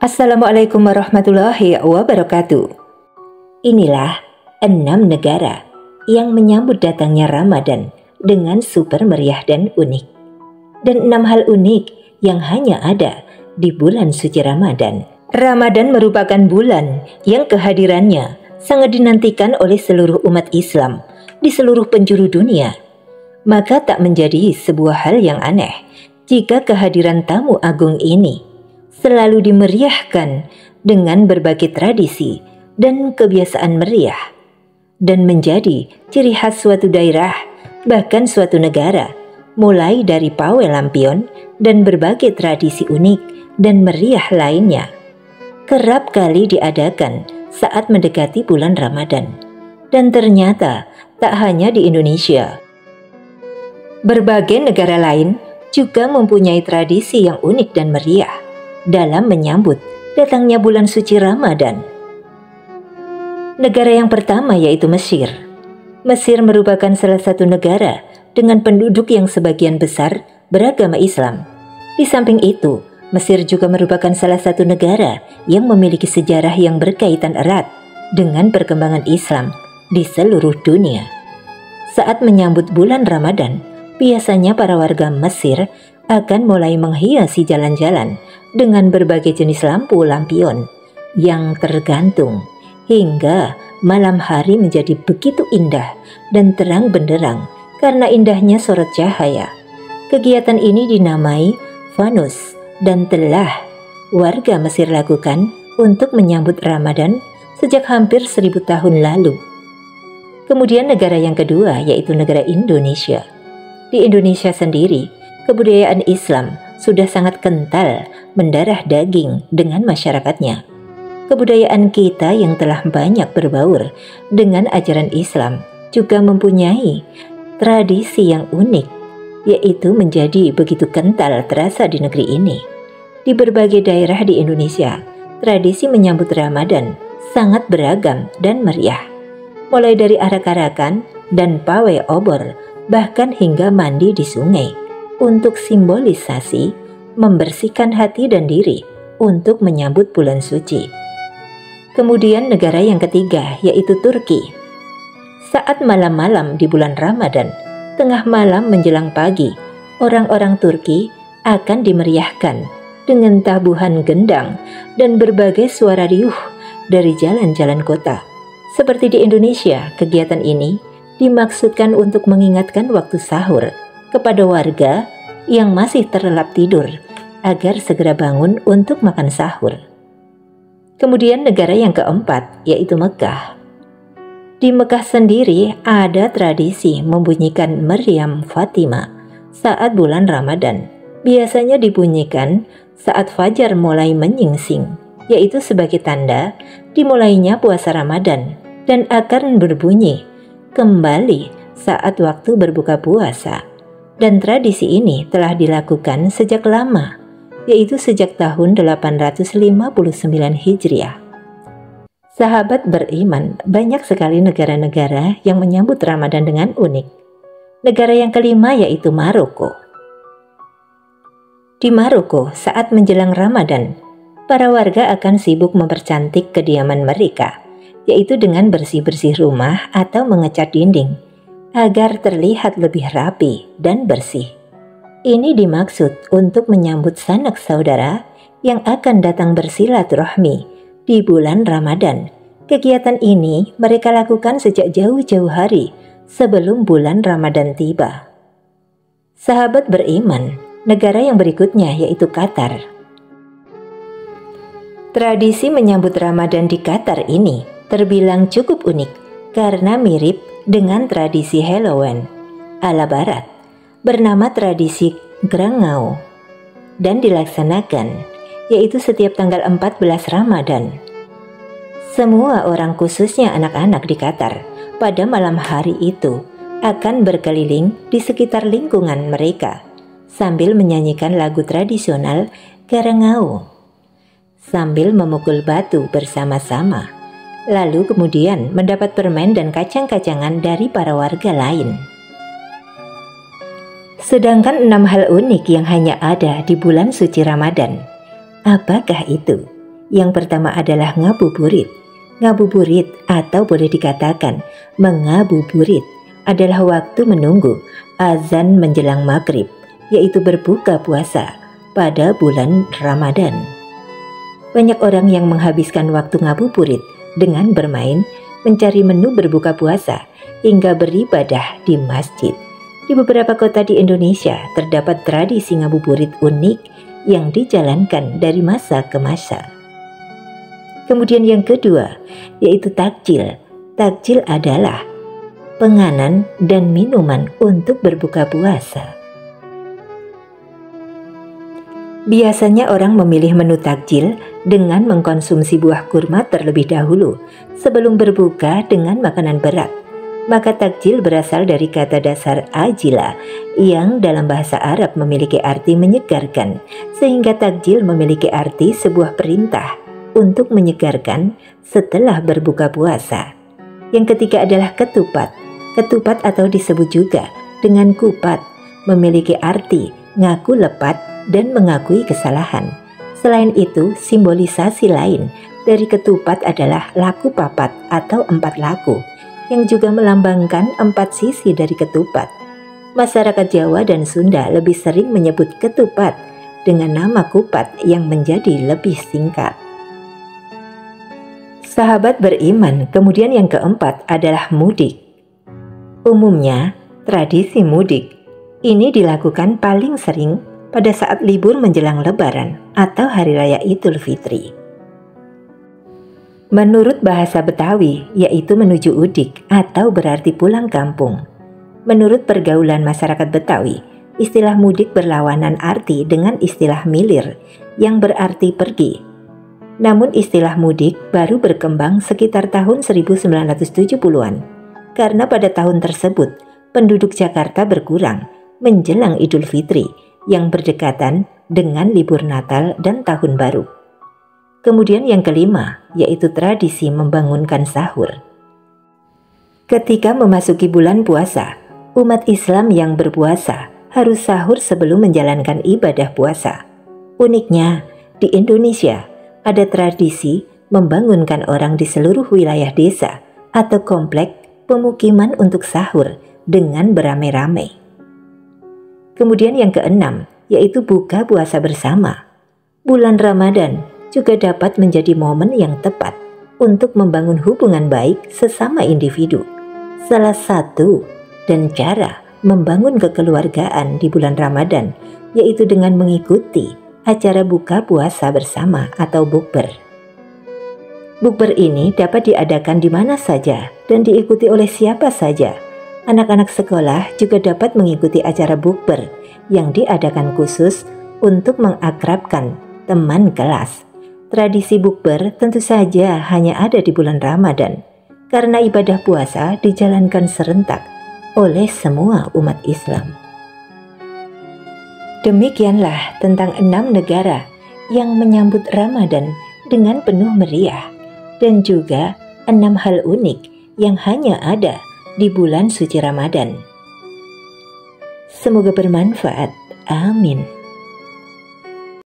Assalamualaikum warahmatullahi wabarakatuh. Inilah 6 negara yang menyambut datangnya Ramadan dengan super meriah dan unik. Dan 6 hal unik yang hanya ada di bulan suci Ramadan. Ramadan merupakan bulan yang kehadirannya sangat dinantikan oleh seluruh umat Islam di seluruh penjuru dunia. Maka tak menjadi sebuah hal yang aneh jika kehadiran tamu agung ini selalu dimeriahkan dengan berbagai tradisi dan kebiasaan meriah, dan menjadi ciri khas suatu daerah, bahkan suatu negara, mulai dari pawai lampion dan berbagai tradisi unik dan meriah lainnya. Kerap kali diadakan saat mendekati bulan Ramadan, dan ternyata tak hanya di Indonesia. Berbagai negara lain juga mempunyai tradisi yang unik dan meriah dalam menyambut datangnya bulan suci Ramadan. Negara yang pertama yaitu Mesir. Mesir merupakan salah satu negara dengan penduduk yang sebagian besar beragama Islam. Di samping itu, Mesir juga merupakan salah satu negara yang memiliki sejarah yang berkaitan erat dengan perkembangan Islam di seluruh dunia. Saat menyambut bulan Ramadan, biasanya para warga Mesir akan mulai menghiasi jalan-jalan dengan berbagai jenis lampu lampion yang tergantung hingga malam hari menjadi begitu indah dan terang benderang karena indahnya sorot cahaya. Kegiatan ini dinamai Fanus dan telah warga Mesir lakukan untuk menyambut Ramadan sejak hampir 1000 tahun lalu. Kemudian negara yang kedua yaitu negara Indonesia. Di Indonesia sendiri, kebudayaan Islam sudah sangat kental mendarah daging dengan masyarakatnya. Kebudayaan kita yang telah banyak berbaur dengan ajaran Islam juga mempunyai tradisi yang unik, yaitu menjadi begitu kental terasa di negeri ini. Di berbagai daerah di Indonesia, tradisi menyambut Ramadan sangat beragam dan meriah. Mulai dari arak-arakan dan pawai obor, bahkan hingga mandi di sungai untuk simbolisasi membersihkan hati dan diri untuk menyambut bulan suci. Kemudian negara yang ketiga yaitu Turki. Saat malam-malam di bulan Ramadan, tengah malam menjelang pagi, orang-orang Turki akan dimeriahkan dengan tabuhan gendang dan berbagai suara riuh dari jalan-jalan kota. Seperti di Indonesia, kegiatan ini dimaksudkan untuk mengingatkan waktu sahur kepada warga yang masih terlelap tidur agar segera bangun untuk makan sahur. Kemudian negara yang keempat yaitu Mekah. Di Mekah sendiri ada tradisi membunyikan meriam Fatimah saat bulan Ramadan. Biasanya dibunyikan saat fajar mulai menyingsing, yaitu sebagai tanda dimulainya puasa Ramadan, dan akan berbunyi kembali saat waktu berbuka puasa. Dan tradisi ini telah dilakukan sejak lama, yaitu sejak tahun 859 Hijriah. Sahabat beriman, banyak sekali negara-negara yang menyambut Ramadan dengan unik. Negara yang kelima yaitu Maroko. Di Maroko, saat menjelang Ramadan, para warga akan sibuk mempercantik kediaman mereka, yaitu dengan bersih-bersih rumah atau mengecat dinding agar terlihat lebih rapi dan bersih. Ini dimaksud untuk menyambut sanak saudara yang akan datang bersilaturahmi di bulan Ramadan. Kegiatan ini mereka lakukan sejak jauh-jauh hari sebelum bulan Ramadan tiba. Sahabat beriman, negara yang berikutnya yaitu Qatar. Tradisi menyambut Ramadan di Qatar ini terbilang cukup unik karena mirip dengan tradisi Halloween ala barat bernama tradisi Grangau dan dilaksanakan yaitu setiap tanggal 14 Ramadan. Semua orang khususnya anak-anak di Qatar pada malam hari itu akan berkeliling di sekitar lingkungan mereka sambil menyanyikan lagu tradisional Grangau sambil memukul batu bersama-sama. Lalu kemudian mendapat permen dan kacang-kacangan dari para warga lain. Sedangkan 6 hal unik yang hanya ada di bulan suci Ramadan. Apakah itu? Yang pertama adalah ngabuburit. Ngabuburit atau boleh dikatakan mengabuburit adalah waktu menunggu azan menjelang maghrib, yaitu berbuka puasa pada bulan Ramadan. Banyak orang yang menghabiskan waktu ngabuburit dengan bermain, mencari menu berbuka puasa, hingga beribadah di masjid. Di beberapa kota di Indonesia terdapat tradisi ngabuburit unik yang dijalankan dari masa ke masa. Kemudian yang kedua, yaitu takjil. Takjil adalah penganan dan minuman untuk berbuka puasa. Biasanya orang memilih menu takjil dengan mengkonsumsi buah kurma terlebih dahulu sebelum berbuka dengan makanan berat. Maka takjil berasal dari kata dasar ajila yang dalam bahasa Arab memiliki arti menyegarkan, sehingga takjil memiliki arti sebuah perintah untuk menyegarkan setelah berbuka puasa. Yang ketiga adalah ketupat. Ketupat atau disebut juga dengan kupat memiliki arti ngaku lepat dan mengakui kesalahan. Selain itu, simbolisasi lain dari ketupat adalah laku papat atau 4 laku, yang juga melambangkan 4 sisi dari ketupat. Masyarakat Jawa dan Sunda lebih sering menyebut ketupat dengan nama kupat yang menjadi lebih singkat. Sahabat beriman, kemudian yang keempat adalah mudik. Umumnya, tradisi mudik ini dilakukan paling sering pada saat libur menjelang Lebaran atau Hari Raya Idul Fitri. Menurut bahasa Betawi, yaitu menuju udik atau berarti pulang kampung. Menurut pergaulan masyarakat Betawi, istilah mudik berlawanan arti dengan istilah milir yang berarti pergi. Namun istilah mudik baru berkembang sekitar tahun 1970-an karena pada tahun tersebut penduduk Jakarta berkurang menjelang Idul Fitri yang berdekatan dengan libur Natal dan Tahun Baru. Kemudian yang kelima, yaitu tradisi membangunkan sahur. Ketika memasuki bulan puasa, umat Islam yang berpuasa harus sahur sebelum menjalankan ibadah puasa. Uniknya, di Indonesia ada tradisi membangunkan orang di seluruh wilayah desa atau komplek pemukiman untuk sahur dengan beramai-ramai. Kemudian yang keenam, yaitu buka puasa bersama. Bulan Ramadan juga dapat menjadi momen yang tepat untuk membangun hubungan baik sesama individu. Salah satu dan cara membangun kekeluargaan di bulan Ramadan yaitu dengan mengikuti acara buka puasa bersama atau bukber. Bukber ini dapat diadakan di mana saja dan diikuti oleh siapa saja. Anak-anak sekolah juga dapat mengikuti acara bukber yang diadakan khusus untuk mengakrabkan teman kelas. Tradisi bukber tentu saja hanya ada di bulan Ramadan karena ibadah puasa dijalankan serentak oleh semua umat Islam. Demikianlah tentang 6 negara yang menyambut Ramadan dengan penuh meriah dan juga 6 hal unik yang hanya ada di bulan suci Ramadan. Semoga bermanfaat. Amin.